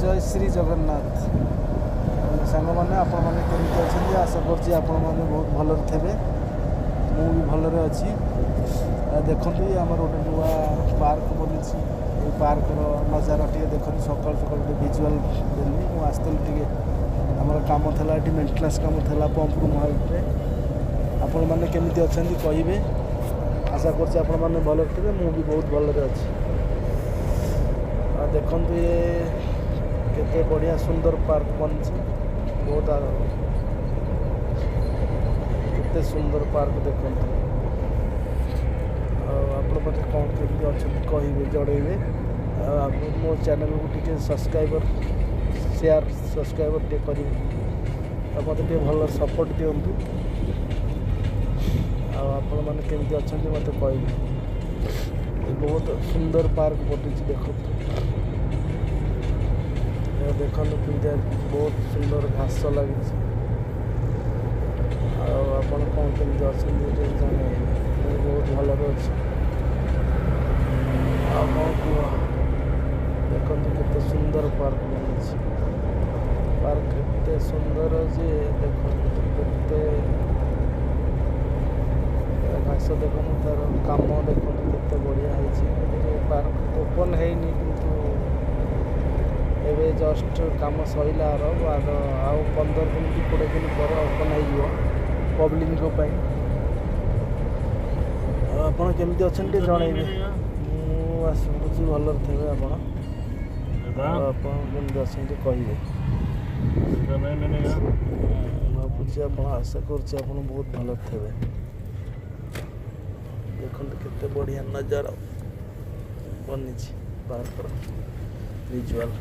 जय श्री जगन्नाथ सांग मैंने आपण मैंने केमती अच्छा आशा कर आपण मैंने बहुत भलर थे मु भी भलर अच्छी देखु आम गोटे नुआ पार्क बनी ये पार्कर नजारा टे देखो सकाल सकाल भिजुआल देली मुझे आसती आम कम था ये मेन्टेनान्स कम था पंप रूम हाइट्रे आपण मैंने केमती अच्छा कहे आशा कर भलर थे मु भी बहुत भलर अच्छी देखु ये केते बढ़िया सुंदर पार्क बनी बहुत केते सुंदर पार्क देखो आप कौन केमती अच्छा कहे जड़े मो चैनल को टी सब्सक्राइबर शेयर सब्सक्राइबर टे कर मत भल सपोर्ट दिंतु आपण मैंने केमती अच्छा मत कहे बहुत सुंदर पार्क बनी देखो देखो बहुत सुंदर घास लगी आपड़ कौन केमती अच्छे जाने बहुत भलर अच्छे कौन कह देखो केते सुंदर पार्क बनी पार्क केते सुंदर जे देखो केते घास देखो तार काम देखो केते बढ़िया है पार्क ओपन है किंतु एवं जस्ट कम सैला आउ 15 दिन कि 20 दिन पर ओपन हो पब्लिक आपड़ केमती अच्छा जनइबे मुझे भलर थे आपमती अच्छा कहे भावुँ आप आशा कर बहुत भलर थे देखते केते बढ़िया नजारा बनी पार्क विजुअल